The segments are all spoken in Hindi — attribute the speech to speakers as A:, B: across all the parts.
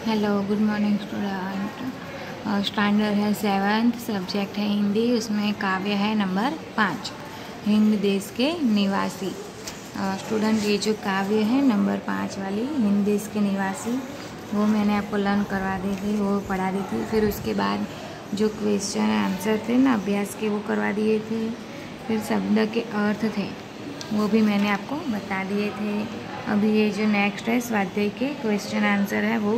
A: Hello, good morning student. Standard है 7th, सब्जेक्ट है हिंदी। उसमें काव्य है नंबर 5, हिंद देश के निवासी। स्टूडेंट ये जो काव्य है नंबर 5 वाली हिंद देश के निवासी, वो मैंने आपको लर्न करवा दी थी, वो पढ़ा दी थी। फिर उसके बाद जो क्वेश्चन आंसर थे ना अभ्यास के, वो करवा दिए थे। फिर शब्द के अर्थ थे, वो भी मैंने आपको बता दिए थे। अभी ये जो नेक्स्ट है स्वाध्याय के क्वेश्चन आंसर है, वो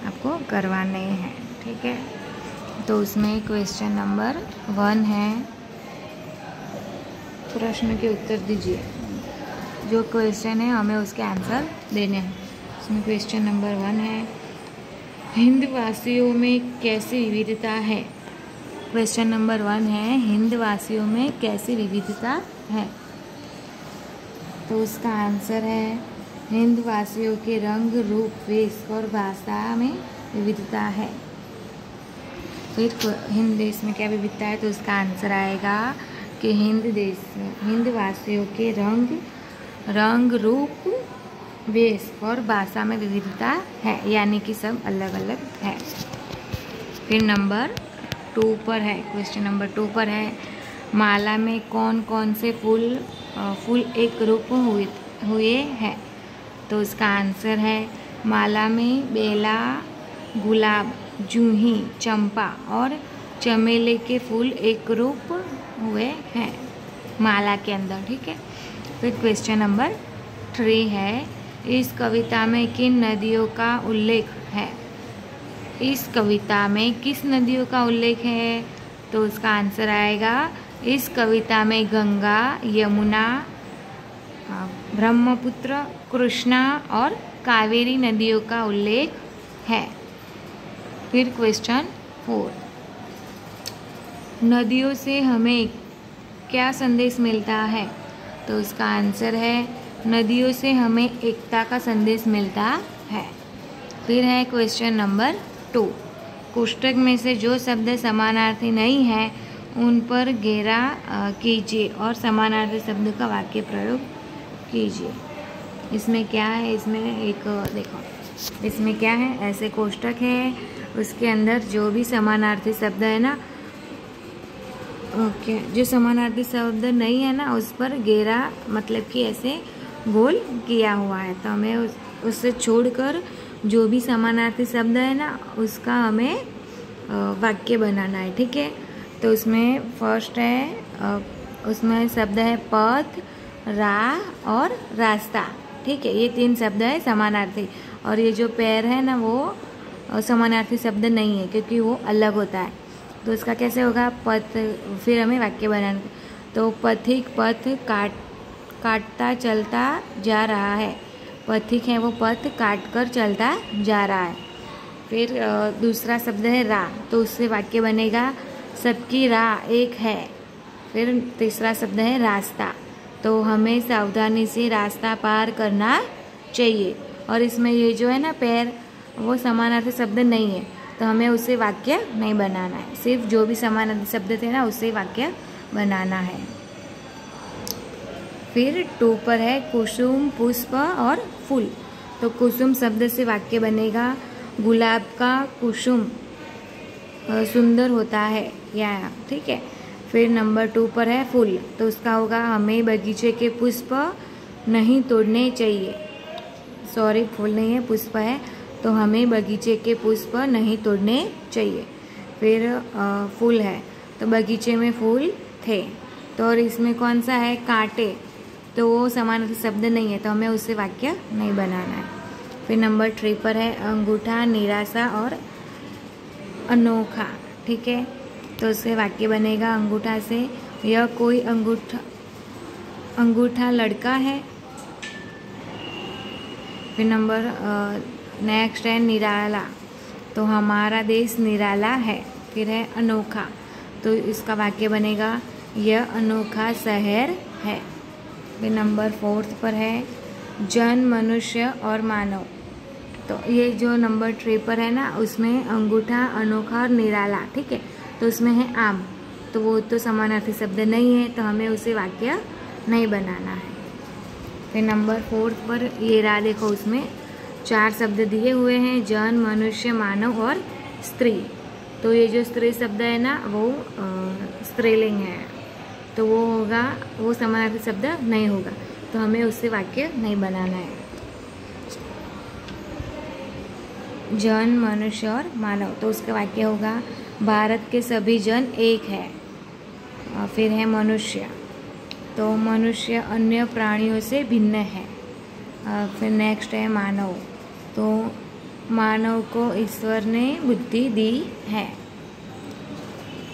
A: आपको करवाने हैं, ठीक है। तो उसमें क्वेश्चन नंबर 1 है, प्रश्न के उत्तर दीजिए। जो क्वेश्चन है हमें उसके आंसर देने हैं। उसमें क्वेश्चन नंबर 1 है, हिंदवासियों में कैसी विविधता है। क्वेश्चन नंबर 1 है, हिंदवासियों में कैसी विविधता है। तो उसका आंसर है, हिंदवासियों के रंग, रूप, वेश और भाषा में विविधता है। फिर हिंद देश में क्या विविधता है, तो उसका आंसर आएगा कि हिंदवासियों के रंग, रूप, वेश और भाषा में विविधता है, यानी कि सब अलग अलग है। फिर नंबर 2 पर है, क्वेश्चन नंबर 2 पर है, माला में कौन कौन से फूल एक रूप हुए हैं। तो उसका आंसर है, माला में बेला, गुलाब, जूही, चंपा और चमेली के फूल एक रूप हुए हैं माला के अंदर, ठीक है। फिर क्वेश्चन नंबर 3 है, इस कविता में किन नदियों का उल्लेख है। इस कविता में किस नदियों का उल्लेख है। तो उसका आंसर आएगा, इस कविता में गंगा, यमुना, ब्रह्मपुत्र, कृष्णा और कावेरी नदियों का उल्लेख है। फिर क्वेश्चन 4, नदियों से हमें क्या संदेश मिलता है। तो उसका आंसर है, नदियों से हमें एकता का संदेश मिलता है। फिर है क्वेश्चन नंबर 2, कोष्टक में से जो शब्द समानार्थी नहीं है उन पर घेरा कीजिए और समानार्थी शब्द का वाक्य प्रयोग कीजिए। इसमें क्या है, इसमें एक देखो, इसमें क्या है, ऐसे कोष्टक है, उसके अंदर जो भी समानार्थी शब्द है ना, ओके, जो समानार्थी शब्द नहीं है ना, उस पर घेरा मतलब कि ऐसे गोल किया हुआ है। तो हमें उससे छोड़कर जो भी समानार्थी शब्द है ना, उसका हमें वाक्य बनाना है, ठीक है। तो उसमें फर्स्ट है, उसमें शब्द है पथ, राह और रास्ता, ठीक है। ये 3 शब्द है समानार्थी, और ये जो पैर है ना, वो समानार्थी शब्द नहीं है, क्योंकि वो अलग होता है। तो उसका कैसे होगा, पथ। फिर हमें वाक्य बनाना, तो पथिक पथ काटता चलता जा रहा है। पथिक है वो पथ काट कर चलता जा रहा है। फिर दूसरा शब्द है राह, तो उससे वाक्य बनेगा, सबकी राह एक है। फिर तीसरा शब्द है रास्ता, तो हमें सावधानी से रास्ता पार करना चाहिए। और इसमें ये जो है ना पैर, वो समानार्थी शब्द नहीं है, तो हमें उससे वाक्य नहीं बनाना है, सिर्फ जो भी समानार्थी शब्द थे ना उससे वाक्य बनाना है। फिर 2 पर है, कुसुम, पुष्प और फूल। तो कुसुम शब्द से वाक्य बनेगा, गुलाब का कुसुम सुंदर होता है, या ठीक है। फिर नंबर 2 पर है फूल, तो उसका होगा, हमें बगीचे के पुष्प नहीं तोड़ने चाहिए। सॉरी, फूल नहीं है, पुष्प है, तो हमें बगीचे के पुष्प नहीं तोड़ने चाहिए। फिर फूल है, तो बगीचे में फूल थे। तो और इसमें कौन सा है, कांटे, तो वो समानार्थी शब्द नहीं है, तो हमें उससे वाक्य नहीं बनाना है। फिर नंबर 3 पर है, अंगूठा, निराशा और अनोखा, ठीक है। तो उससे वाक्य बनेगा, अंगूठा से, यह कोई अंगूठा लड़का है। फिर नंबर नेक्स्ट है निराला, तो हमारा देश निराला है। फिर है अनोखा, तो इसका वाक्य बनेगा, यह अनोखा शहर है। फिर नंबर 4 पर है, जन, मनुष्य और मानव। तो ये जो नंबर 3 पर है ना, उसमें अंगूठा, अनोखा और निराला, ठीक है। तो उसमें है आम, तो वो तो समानार्थी शब्द नहीं है, तो हमें उसे वाक्य नहीं बनाना है। फिर नंबर 4 पर ये रहा, देखो उसमें 4 शब्द दिए हुए हैं, जन, मनुष्य, मानव और स्त्री। तो ये जो स्त्री शब्द है ना वो स्त्रीलिंग है, तो वो होगा, वो समानार्थी शब्द नहीं होगा, तो हमें उससे वाक्य नहीं बनाना है। जन, मनुष्य और मानव, तो उसका वाक्य होगा भारत के सभी जन एक है। और फिर है मनुष्य, तो मनुष्य अन्य प्राणियों से भिन्न है। फिर नेक्स्ट है मानव, तो मानव को ईश्वर ने बुद्धि दी है।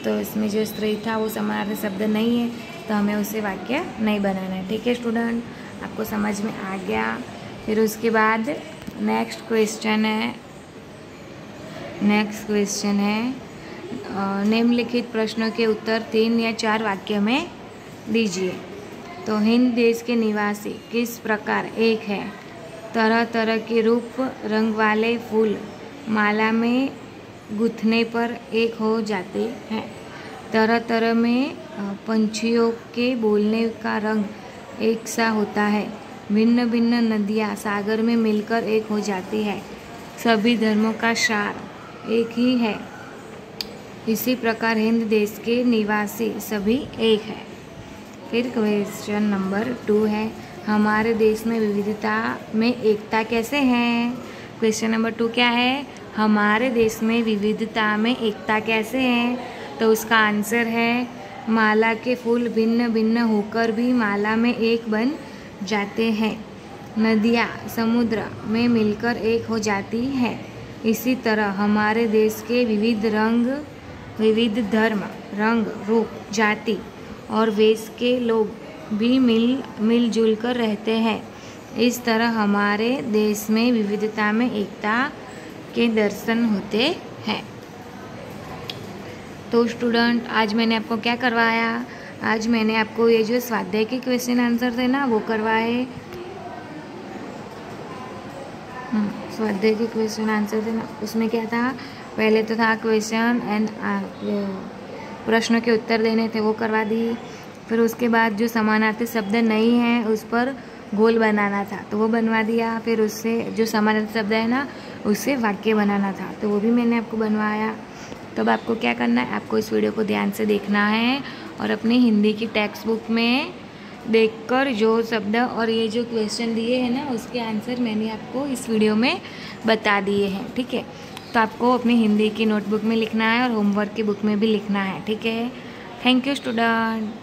A: तो इसमें जो स्त्री था वो समानार्थी शब्द नहीं है, तो हमें उसे वाक्य नहीं बनाना है। ठीक है स्टूडेंट, आपको समझ में आ गया। फिर उसके बाद नेक्स्ट क्वेश्चन है निम्नलिखित प्रश्नों के उत्तर 3 या 4 वाक्य में दीजिए। तो हिंद देश के निवासी किस प्रकार एक है? तरह तरह के रूप रंग वाले फूल माला में गूंथने पर एक हो जाते हैं। तरह तरह में पंछियों के बोलने का रंग एक सा होता है। भिन्न भिन्न नदियाँ सागर में मिलकर एक हो जाती है। सभी धर्मों का सार एक ही है। इसी प्रकार हिंद देश के निवासी सभी एक है। फिर क्वेश्चन नंबर 2 है हमारे देश में विविधता में एकता कैसे है? क्वेश्चन नंबर 2 क्या है? हमारे देश में विविधता में एकता कैसे है? तो उसका आंसर है माला के फूल भिन्न भिन्न होकर भी माला में एक बन जाते हैं। नदियाँ समुद्र में मिलकर एक हो जाती है। इसी तरह हमारे देश के विविध रंग, विविध धर्म, रंग, रूप, जाति और वेश के लोग भी मिलजुल कर रहते हैं। इस तरह हमारे देश में विविधता में एकता के दर्शन होते हैं। तो स्टूडेंट, आज मैंने आपको क्या करवाया? आज मैंने आपको ये जो स्वाध्याय के क्वेश्चन आंसर थे ना वो करवाए। स्वाध्याय के क्वेश्चन आंसर थे ना, उसमें क्या था? पहले तो था क्वेश्चन एंड प्रश्नों के उत्तर देने थे, वो करवा दी। फिर उसके बाद जो समानार्थी शब्द नहीं है उस पर गोल बनाना था, तो वो बनवा दिया। फिर उससे जो समानार्थी शब्द है ना उससे वाक्य बनाना था, तो वो भी मैंने आपको बनवाया। तो अब आपको क्या करना है? आपको इस वीडियो को ध्यान से देखना है और अपनी हिंदी की टेक्स्ट बुक में देखकर जो शब्द और ये जो क्वेश्चन दिए हैं ना उसके आंसर मैंने आपको इस वीडियो में बता दिए हैं। ठीक है, तो आपको अपनी हिंदी की नोटबुक में लिखना है और होमवर्क की बुक में भी लिखना है। ठीक है, थैंक यू स्टूडेंट।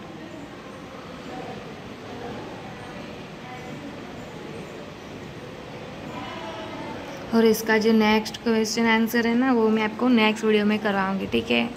A: और इसका जो नेक्स्ट क्वेश्चन आंसर है ना वो मैं आपको नेक्स्ट वीडियो में करवाऊंगी। ठीक है।